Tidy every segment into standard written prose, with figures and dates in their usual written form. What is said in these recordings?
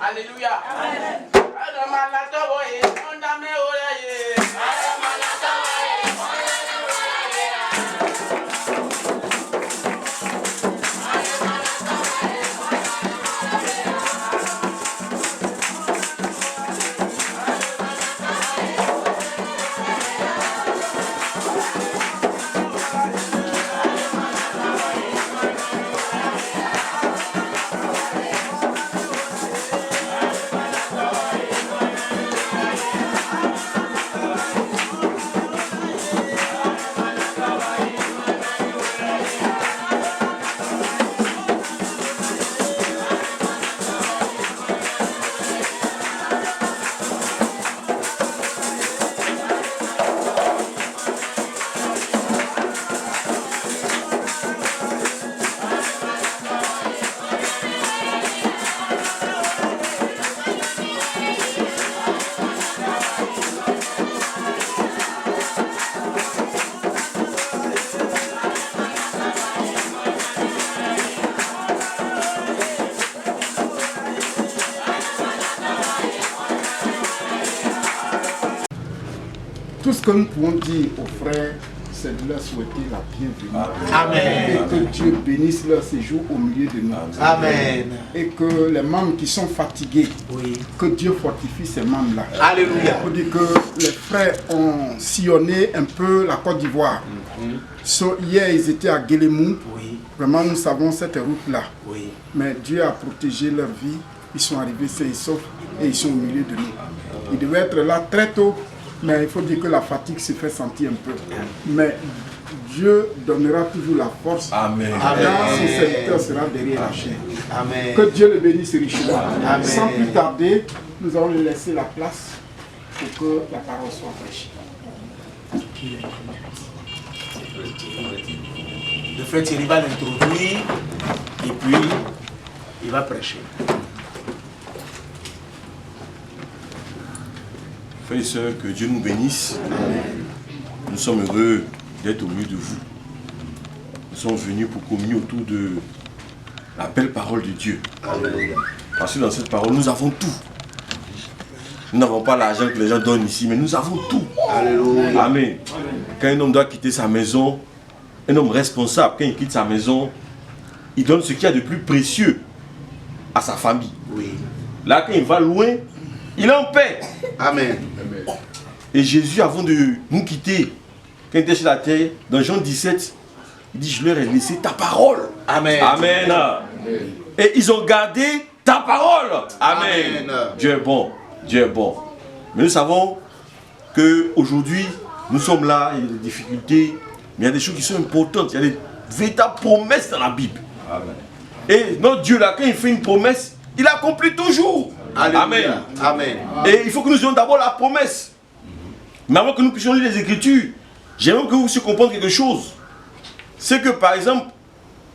Alléluia. Amen. Tout ce que nous pouvons dire aux frères, c'est de leur souhaiter la bienvenue. Amen. Et que Dieu bénisse leur séjour au milieu de nous. Amen. Et que les membres qui sont fatigués, Oui. que Dieu fortifie ces membres-là. Alléluia. Il faut dire que les frères ont sillonné un peu la Côte d'Ivoire. Hier, ils étaient à Guélémou. Oui. Vraiment, nous savons cette route-là. Oui. Mais Dieu a protégé leur vie. Ils sont arrivés sains et saufs et ils sont au milieu de nous. Ils devaient être là très tôt, mais il faut dire que la fatigue se fait sentir un peu. Mais Dieu donnera toujours la force. Amen. Quand son serviteur sera derrière la chaîne. Amen. Que Dieu le bénisse richement. Amen. Sans plus tarder, nous allons lui laisser la place pour que la parole soit prêchée. Le frère Thierry va l'introduire et puis il va prêcher. Frères et sœurs, que Dieu nous bénisse. Nous sommes heureux d'être au milieu de vous. Nous sommes venus pour communier autour de la belle parole de Dieu. Parce que dans cette parole, nous avons tout. Nous n'avons pas l'argent que les gens donnent ici, mais nous avons tout. Alléluia. Amen. Quand un homme doit quitter sa maison, un homme responsable, quand il quitte sa maison, il donne ce qu'il y a de plus précieux à sa famille. Oui. Là, quand il va loin, il est en paix. Amen. Et Jésus, avant de nous quitter, quand il était sur la terre, dans Jean 17, il dit, je leur ai laissé ta parole. Amen. Amen. Et ils ont gardé ta parole. Amen. Amen. Dieu est bon. Dieu est bon. Mais nous savons qu'aujourd'hui, nous sommes là, il y a des difficultés, mais il y a des choses qui sont importantes. Il y a des véritables promesses dans la Bible. Amen. Et notre Dieu, là, quand il fait une promesse, il accomplit toujours. Alléluia. Amen. Amen. Et il faut que nous ayons d'abord la promesse. Mais avant que nous puissions lire les Écritures, j'aimerais que vous puissiez comprendre quelque chose. C'est que par exemple,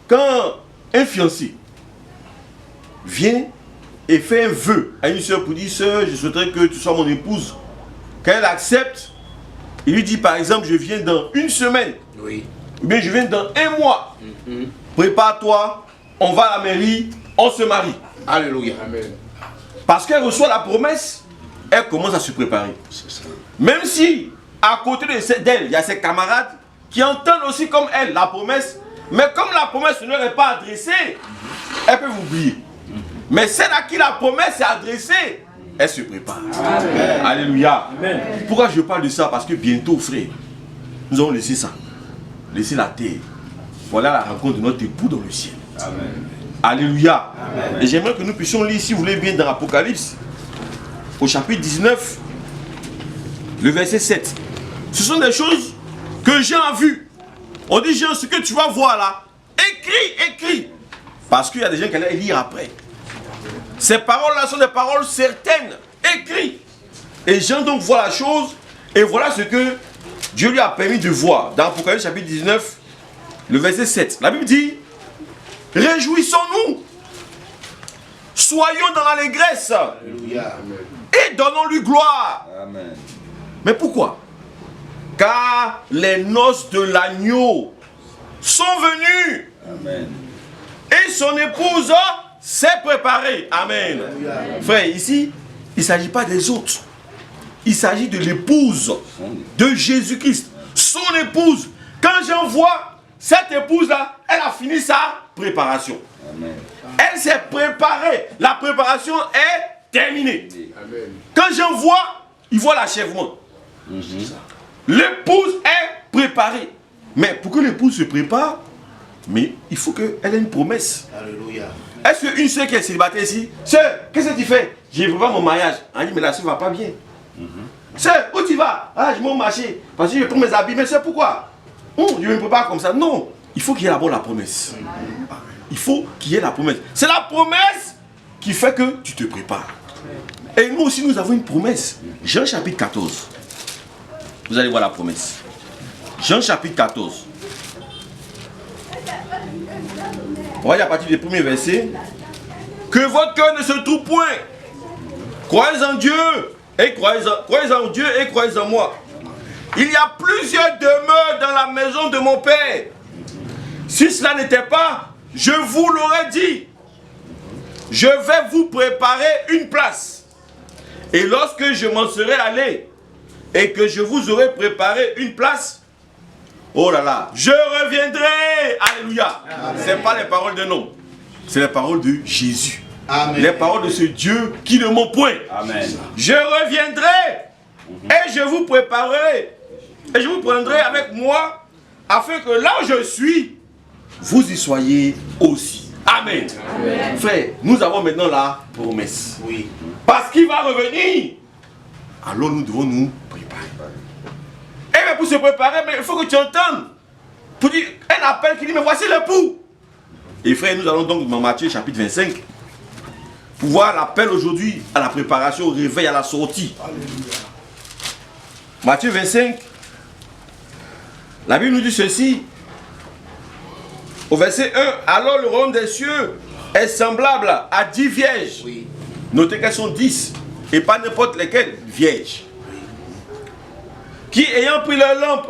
quand un fiancé vient et fait un vœu à une soeur pour dire, soeur, je souhaiterais que tu sois mon épouse. Quand elle accepte, il lui dit par exemple, je viens dans une semaine. Oui. Ou bien je viens dans un mois. Prépare-toi, on va à la mairie, on se marie. Alléluia. Parce qu'elle reçoit la promesse, elle commence à se préparer. Même si, à côté d'elle, il y a ses camarades qui entendent aussi comme elle la promesse, mais comme la promesse ne leur est pas adressée, elle peut vous oublier. Mais celle à qui la promesse est adressée, elle se prépare. Amen. Alléluia. Amen. Pourquoi je parle de ça? Parce que bientôt, frère, nous allons laisser ça. Laisser la terre. Voilà la rencontre de notre époux dans le ciel. Amen. Alléluia. Amen. Et j'aimerais que nous puissions lire, si vous voulez bien, dans l'Apocalypse, au chapitre 19, le verset 7. Ce sont des choses que Jean a vues. On dit, Jean, ce que tu vas voir là, écris. Parce qu'il y a des gens qui allaient lire après. Ces paroles-là sont des paroles certaines, écrites. Et Jean donc voit la chose, et voilà ce que Dieu lui a permis de voir. Dans l'Apocalypse chapitre 19, le verset 7. La Bible dit, réjouissons-nous, soyons dans l'allégresse, et donnons-lui gloire. Amen. Mais pourquoi? Car les noces de l'agneau sont venues. Amen. Et son épouse s'est préparé. Amen. Frère, ici, il ne s'agit pas des autres. Il s'agit de l'épouse de Jésus-Christ. Son épouse. Quand j'en vois cette épouse-là, elle a fini sa préparation. Amen. Elle s'est préparée. La préparation est terminée. Amen. Quand j'en vois, il voit l'achèvement. L'épouse est préparée. Mais pour que l'épouse se prépare, mais il faut qu'elle ait une promesse. Alléluia. Est-ce qu'une soeur qui est célibataire ici, sœur, qu'est-ce que tu fais? Je prépare mon mariage. Elle dit, mais la soeur ne va pas bien. Sœur, où tu vas? Ah, je vais au marché. Parce que je prends mes habits. Mais c'est pourquoi? Je me prépare comme ça. Non. Il faut qu'il y ait d'abord la promesse. Il faut qu'il y ait la promesse. C'est la promesse qui fait que tu te prépares. Et nous aussi, nous avons une promesse. Jean chapitre 14. Vous allez voir la promesse. Jean chapitre 14. On va dire à partir du premier verset. Que votre cœur ne se trouve point. Croyez en Dieu et croyez en Dieu et croyez en moi. Il y a plusieurs demeures dans la maison de mon Père. Si cela n'était pas, je vous l'aurais dit. Je vais vous préparer une place. Et lorsque je m'en serai allé et que je vous aurai préparé une place, oh là là, je reviendrai. Alléluia. Ce n'est pas les paroles d'un homme. C'est les paroles de Jésus. Amen. Les paroles de ce Dieu qui ne ment point. Amen. Je reviendrai et je vous préparerai. Et je vous prendrai avec moi afin que là où je suis, vous y soyez aussi. Amen. Amen. Frère, nous avons maintenant la promesse. Oui. Parce qu'il va revenir. Alors nous devons nous préparer. Et bien pour se préparer, mais il faut que tu entendes. Pour dire, un appel qui dit, mais voici l'époux. Et frère, nous allons donc dans Matthieu chapitre 25. Pour voir l'appel aujourd'hui à la préparation, au réveil, à la sortie. Alléluia. Matthieu 25. La Bible nous dit ceci. Au verset 1. Alors le royaume des cieux est semblable à 10 vierges. Oui. Notez qu'elles sont 10. Et pas n'importe lesquelles vierges. Oui. Qui ayant pris leur lampe,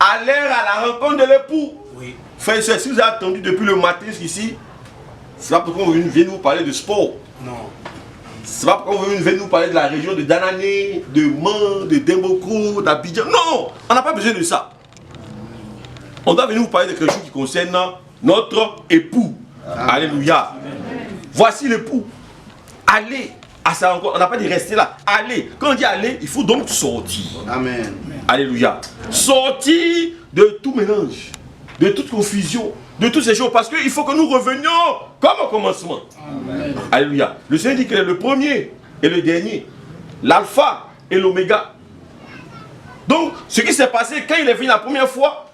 allèrent à la rencontre de l'époux. Oui. Frères et sœurs, si vous avez attendu depuis le matin jusqu'ici, c'est pas pourquoi on vient nous parler de sport. Non. C'est pas pourquoi on vient nous parler de la région de Danané, de Man, de Demboko, d'Abidjan. Non, on n'a pas besoin de ça. On doit venir vous parler de quelque chose qui concerne notre époux. Amen. Alléluia. Amen. Voici l'époux. Allez à sa rencontre. On n'a pas dit rester là. Allez. Quand on dit aller, il faut donc sortir. Amen. Alléluia. Sortir de tout mélange, de toute confusion, de toutes ces choses. Parce qu'il faut que nous revenions comme au commencement. Amen. Alléluia. Le Seigneur dit qu'il est le premier et le dernier. L'alpha et l'oméga. Donc, ce qui s'est passé quand il est venu la première fois,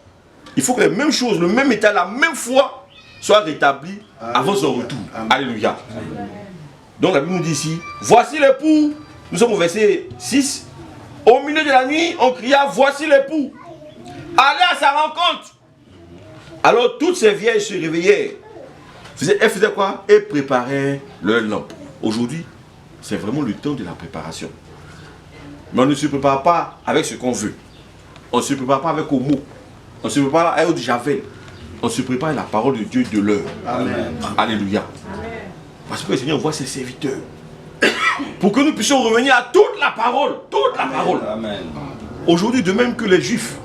il faut que les mêmes choses, le même état, la même foi soit rétabli avant son retour. Amen. Alléluia. Amen. Donc la Bible nous dit ici, voici l'époux. Nous sommes au verset 6. Au milieu de la nuit, on cria, voici l'époux. Allez à sa rencontre. Alors toutes ces vierges se réveillèrent. Elles faisaient quoi? Elles préparaient leur lampe. Aujourd'hui, c'est vraiment le temps de la préparation. Mais on ne se prépare pas avec ce qu'on veut. On ne se prépare pas avec au mot. On se prépare avec du javel. On se prépare avec la parole de Dieu de l'heure. Amen. Alléluia. Amen. Parce que le Seigneur voit ses serviteurs. Pour que nous puissions revenir à toute la parole. Toute la parole. Amen. Aujourd'hui, de même que les Juifs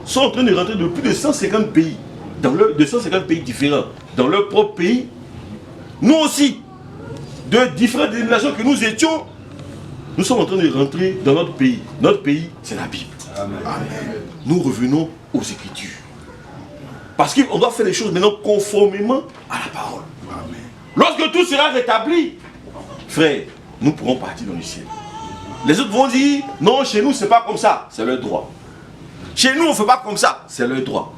sont en train de rentrer de plus de 150 pays. De 150 pays différents. Dans leur propre pays. Nous aussi, de différentes dénominations que nous étions, nous sommes en train de rentrer dans notre pays. Notre pays, c'est la Bible. Amen. Amen. Nous revenons aux Écritures. Parce qu'on doit faire les choses maintenant conformément à la parole. Amen. Lorsque tout sera rétabli, frère, nous pourrons partir dans le ciel. Les autres vont dire, non, chez nous, c'est pas comme ça. C'est leur droit. Chez nous, on ne fait pas comme ça. C'est leur droit.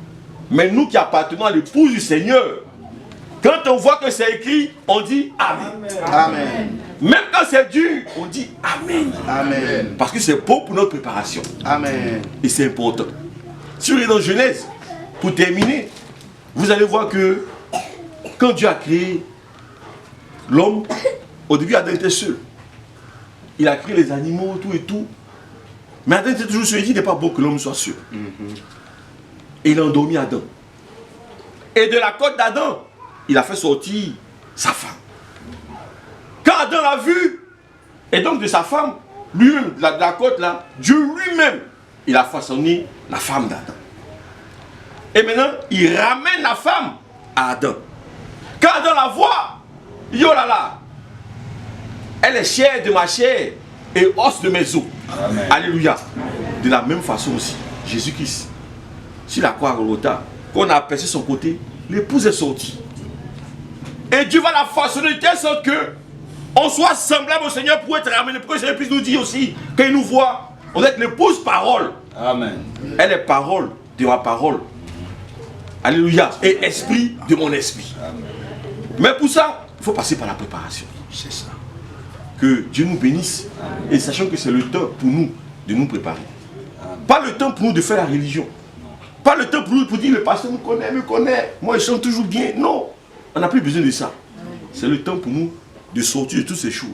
Mais nous qui appartenons à l'épouse du Seigneur, quand on voit que c'est écrit, on dit Amen. Amen. Même quand c'est dur, on dit Amen. Amen. Parce que c'est bon pour notre préparation. Amen. Et c'est important. Si vous êtes dans Genèse, pour terminer, vous allez voir que quand Dieu a créé l'homme, au début Adam était seul. Il a créé les animaux, tout et tout. Mais Adam était toujours seul. Il dit, il n'est pas bon que l'homme soit seul. Et il a endormi Adam. Et de la côte d'Adam, il a fait sortir sa femme. Adam l'a vu, et donc de sa femme, lui-même, de la côte là, Dieu lui-même, il a façonné la femme d'Adam. Et maintenant, il ramène la femme à Adam. Quand Adam la voit, il dit, oh là là, elle est chair de ma chair et os de mes os. Amen. Alléluia. De la même façon aussi, Jésus-Christ, sur la croix à Golgotha, quand on a aperçu son côté, l'épouse est sortie. Et Dieu va la façonner de telle sorte que on soit semblable au Seigneur pour être ramené, pour que le Seigneur puisse nous dire aussi, quand il nous voit, on est l'épouse parole. Amen. Elle est parole de ma parole. Alléluia. Et esprit de mon esprit. Amen. Mais pour ça, il faut passer par la préparation. C'est ça. Que Dieu nous bénisse. Amen. Et sachant que c'est le temps pour nous de nous préparer. Amen. Pas le temps pour nous de faire la religion. Pas le temps pour nous pour dire le pasteur me connaît. Moi je chante toujours bien. Non. On n'a plus besoin de ça. C'est le temps pour nous de sortir de toutes ces choses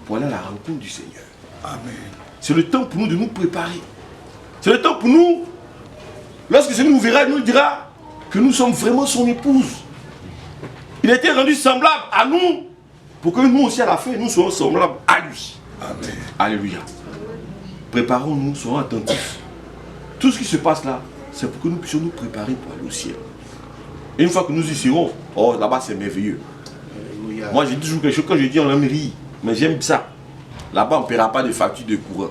pour aller à la rencontre du Seigneur. Amen. C'est le temps pour nous de nous préparer. C'est le temps pour nous, lorsque le Seigneur nous verra, il nous dira que nous sommes vraiment son épouse. Il a été rendu semblable à nous pour que nous aussi à la fin, nous soyons semblables à lui. Amen. Alléluia. Préparons-nous, soyons attentifs. Tout ce qui se passe là, c'est pour que nous puissions nous préparer pour aller au ciel. Et une fois que nous y serons, oh là-bas c'est merveilleux. Alléluia. Moi j'ai toujours quelque chose, quand je dis on aime rire, mais j'aime ça. Là-bas on ne paiera pas de facture de courant.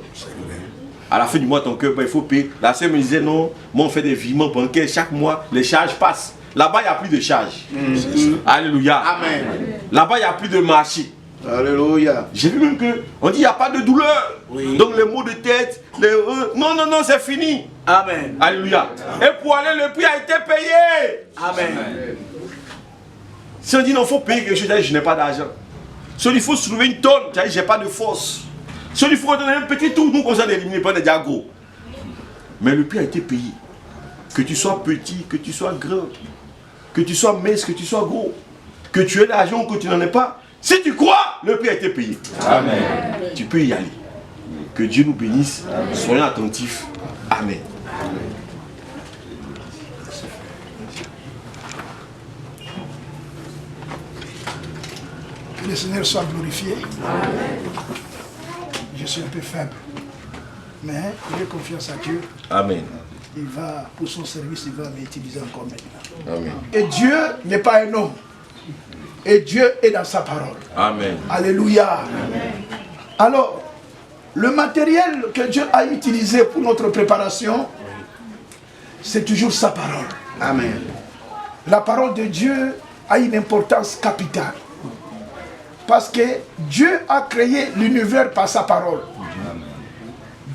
À la fin du mois, ton cœur, il faut payer. La sœur me disait non, moi on fait des virements bancaires, chaque mois les charges passent. Là-bas il n'y a plus de charges. Alléluia. Amen. Là-bas il n'y a plus de marché. Alléluia. J'ai vu même que on dit il n'y a pas de douleur. Oui. Donc les maux de tête, non, c'est fini. Amen. Alléluia. Amen. Et pour aller, le prix a été payé. Amen. Amen. Si on dit non, il faut payer quelque chose, je n'ai pas d'argent. Si on dit il faut soulever une tonne, je n'ai pas de force. Si on dit il faut donner un petit tour, nous on s'en éliminer pas des diagos. Mais le prix a été payé. Que tu sois petit, que tu sois grand, que tu sois mince, que tu sois gros, que tu aies l'argent ou que tu n'en aies pas. Si tu crois, le prix a été payé. Amen. Tu peux y aller. Que Dieu nous bénisse. Amen. Soyons attentifs. Amen. Que le Seigneur soit glorifié. Amen. Je suis un peu faible, mais j'ai confiance à Dieu. Amen. Il va, pour son service, il va m'utiliser encore maintenant. Amen. Et Dieu n'est pas un homme. Et Dieu est dans sa parole. Amen. Alléluia. Amen. Alors, le matériel que Dieu a utilisé pour notre préparation, c'est toujours sa parole. Amen. La parole de Dieu a une importance capitale. Parce que Dieu a créé l'univers par sa parole. Amen.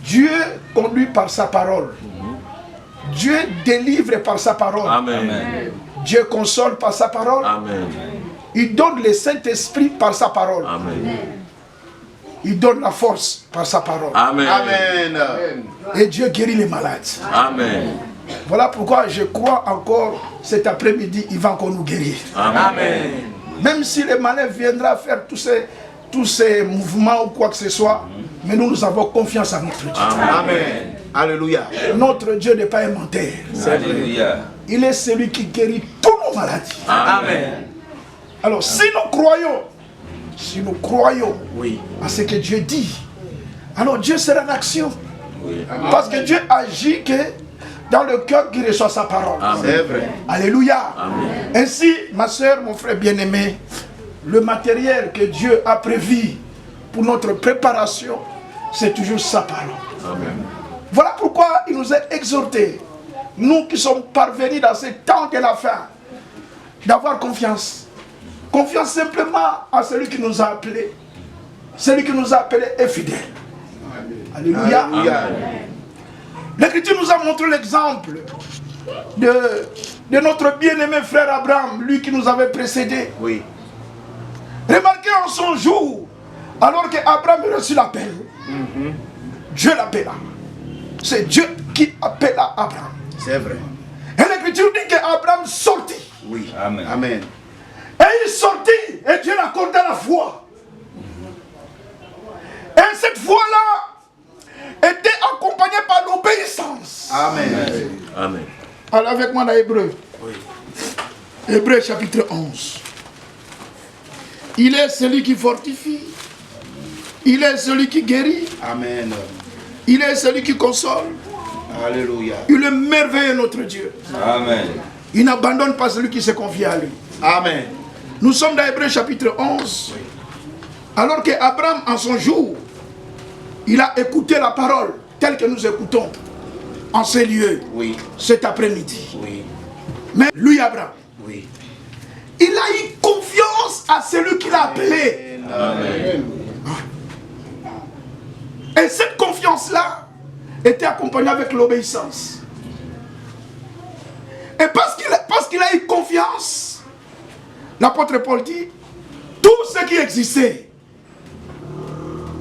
Dieu conduit par sa parole. Dieu délivre par sa parole. Amen. Dieu console par sa parole. Amen. Il donne le Saint-Esprit par sa parole. Amen. Il donne la force par sa parole. Amen. Amen. Et Dieu guérit les malades. Amen. Voilà pourquoi je crois encore cet après-midi, il va encore nous guérir. Amen. Même si le malade viendra faire tous ces mouvements ou quoi que ce soit, mais nous avons confiance en notre Dieu. Amen. Amen. Alléluia. Notre Dieu n'est pas un menteur. Alléluia. Il est celui qui guérit toutes nos maladies. Amen. Alors si nous croyons oui, à ce que Dieu dit, alors Dieu sera en action. Oui. Parce que Dieu agit que dans le cœur qui reçoit sa parole. C'est vrai. Alléluia. Amen. Ainsi, ma soeur, mon frère bien-aimé, le matériel que Dieu a prévu pour notre préparation, c'est toujours sa parole. Amen. Voilà pourquoi il nous a exhortés, nous qui sommes parvenus dans ce temps de la fin, d'avoir confiance. Confiance simplement à celui qui nous a appelés. Celui qui nous a appelés est fidèle. Alléluia. Alléluia. L'Écriture nous a montré l'exemple de notre bien-aimé frère Abraham, lui qui nous avait précédés. Oui. Remarquez en son jour, alors qu'Abraham a reçu l'appel, Dieu l'appela. C'est Dieu qui appela Abraham. C'est vrai. Et l'Écriture dit qu'Abraham sortit. Oui. Amen. Amen. Et il sortit et Dieu l'accorda la foi. Et cette foi-là était accompagnée par l'obéissance. Amen. Amen. Alors avec moi dans Hébreu. Oui. Hébreu chapitre 11. Il est celui qui fortifie. Il est celui qui guérit. Amen. Il est celui qui console. Alléluia. Il est merveilleux, notre Dieu. Amen. Il n'abandonne pas celui qui se confie à lui. Amen. Nous sommes dans Hébreux chapitre 11. Alors qu'Abraham, en son jour, il a écouté la parole telle que nous écoutons en ces lieux, Oui. cet après-midi. Oui. Mais lui, Abraham, Oui. il a eu confiance à celui qui l'a appelé. Amen. Et cette confiance-là était accompagnée avec l'obéissance. Et parce qu'il a eu confiance, l'apôtre Paul dit, tout ce qui existait,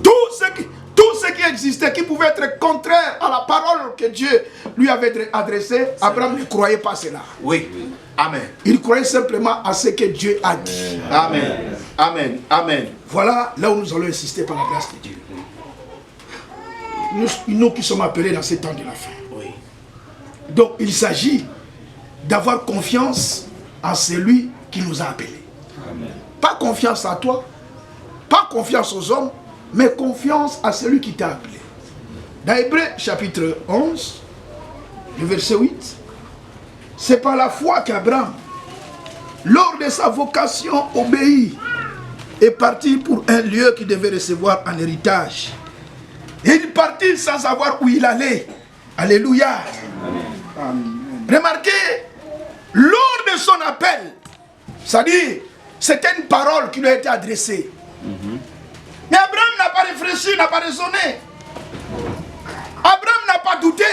tout ce qui existait, qui pouvait être contraire à la parole que Dieu lui avait adressée, Abraham ne croyait pas cela. Oui. Amen. Il croyait simplement à ce que Dieu a dit. Amen. Amen. Amen. Voilà là où nous allons insister par la grâce de Dieu. Nous qui sommes appelés dans ces temps de la fin. Oui. Donc il s'agit d'avoir confiance en celui qui nous a appelés. Amen. Pas confiance à toi, pas confiance aux hommes, mais confiance à celui qui t'a appelé. Dans Hébreux chapitre 11, le verset 8, c'est par la foi qu'Abraham, lors de sa vocation, obéit et parti pour un lieu qu'il devait recevoir en héritage. Et il partit sans savoir où il allait. Alléluia. Amen. Remarquez, lors de son appel, c'est-à-dire, c'était une parole qui lui a été adressée. Mais Abraham n'a pas réfléchi, n'a pas raisonné. Abraham n'a pas douté.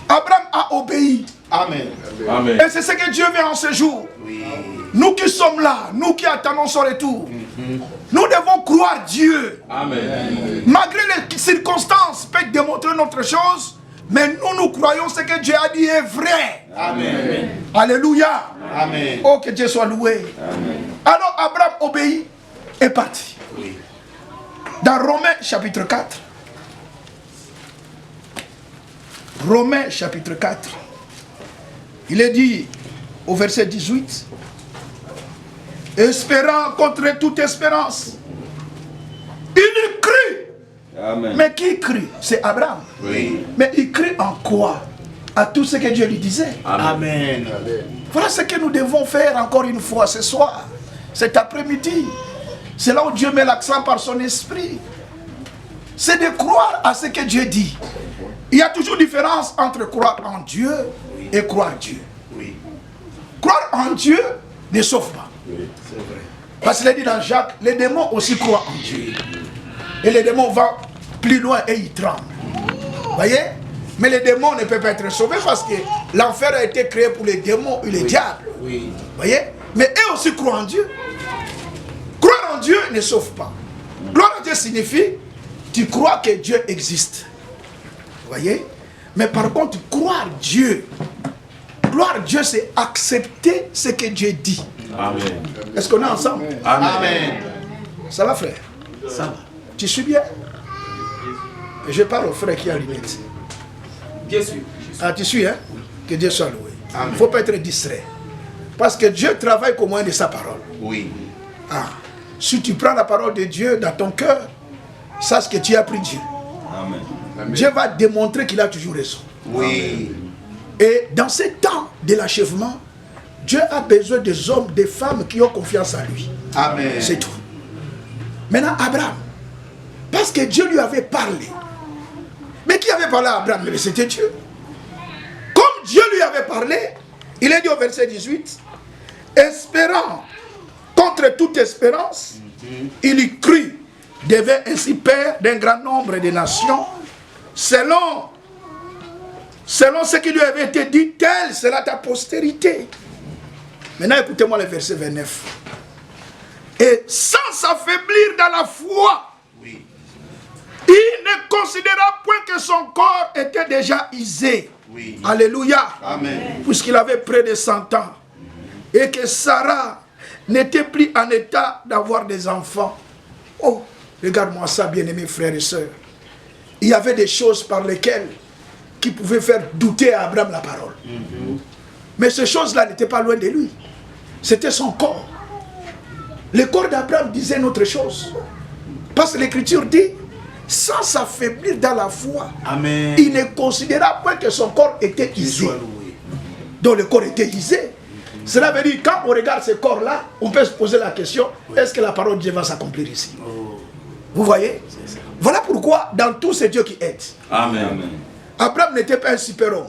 Abraham a obéi. Amen. Amen. Et c'est ce que Dieu veut en ce jour. Oui. Nous qui sommes là, nous qui attendons son retour, nous devons croire Dieu. Amen. Malgré les circonstances peuvent démontrer notre chose, mais nous croyons ce que Dieu a dit est vrai. Amen. Alléluia. Amen. Oh, que Dieu soit loué. Amen. Alors Abraham obéit et partit. Oui. Dans Romains chapitre 4. Romains chapitre 4. Il est dit au verset 18. Espérant contre toute espérance. Il crut. Amen. Mais qui crut? C'est Abraham. Oui. Mais il crut en quoi? À tout ce que Dieu lui disait. Amen. Voilà ce que nous devons faire encore une fois ce soir, cet après-midi. C'est là où Dieu met l'accent par son esprit. C'est de croire à ce que Dieu dit. Il y a toujours différence entre croire en Dieu et croire Dieu. Oui. Croire en Dieu ne sauve pas. Oui. C'est vrai. Parce qu'il est dit dans Jacques, les démons aussi croient en Dieu. Et les démons vont plus loin et ils tremblent. Voyez? Mais les démons ne peuvent pas être sauvés parce que l'enfer a été créé pour les démons et les diables. Oui. Voyez? Mais eux aussi croient en Dieu. Croire en Dieu ne sauve pas. Gloire à Dieu signifie, tu crois que Dieu existe. Voyez? Mais par contre, croire Dieu, gloire Dieu, c'est accepter ce que Dieu dit. Amen. Est-ce qu'on est ensemble? Amen. Amen. Ça va, frère? Ça va. Tu suis bien? Et je parle au frère qui a lunette. Bien sûr. Ah, tu suis, hein? Que Dieu soit loué. Il ne faut pas être distrait. Parce que Dieu travaille qu'au moyen de sa parole. Oui. Ah, si tu prends la parole de Dieu dans ton cœur, sache que tu as pris Dieu. Amen. Dieu va démontrer qu'il a toujours raison. Oui. Et dans ces temps de l'achèvement, Dieu a besoin des hommes, des femmes qui ont confiance en lui. Amen. C'est tout. Maintenant, Abraham, parce que Dieu lui avait parlé. Mais qui avait parlé à Abraham? Mais c'était Dieu. Comme Dieu lui avait parlé, il est dit au verset 18, espérant contre toute espérance, il y crut, devint ainsi père d'un grand nombre de nations, selon ce qui lui avait été dit, telle sera ta postérité. Maintenant, écoutez-moi le verset 29. Et sans s'affaiblir dans la foi, Oui. il ne considéra point que son corps était déjà usé. Oui. Alléluia. Amen. Puisqu'il avait près de 100 ans. Et que Sarah n'était plus en état d'avoir des enfants. Oh, regarde-moi ça, bien-aimés frères et sœurs. Il y avait des choses par lesquelles qui pouvaient faire douter à Abraham la parole. Mais ces choses-là n'étaient pas loin de lui. C'était son corps. Le corps d'Abraham disait une autre chose. Parce que l'Écriture dit, sans s'affaiblir dans la foi, Amen. il ne considéra pas que son corps était usé. Donc le corps était usé. Cela veut dire, quand on regarde ce corps-là, on peut se poser la question, est-ce que la parole de Dieu va s'accomplir ici? Vous voyez? Voilà pourquoi, dans tout, c'est Dieu qui aide. Amen. Abraham n'était pas un super-homme.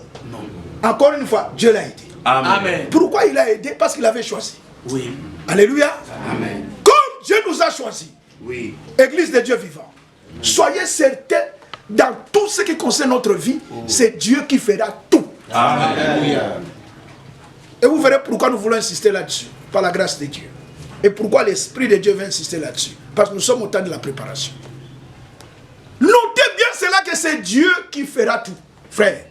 Encore une fois, Dieu l'a aidé. Amen. Pourquoi il a aidé? Parce qu'il avait choisi. Oui. Alléluia. Amen. Comme Dieu nous a choisis, Oui. Église de Dieu vivant, soyez certains, dans tout ce qui concerne notre vie, c'est Dieu qui fera tout. Amen. Et vous verrez pourquoi nous voulons insister là-dessus, par la grâce de Dieu. Et pourquoi l'Esprit de Dieu veut insister là-dessus. Parce que nous sommes au temps de la préparation. Notez bien cela que c'est Dieu qui fera tout. Frère,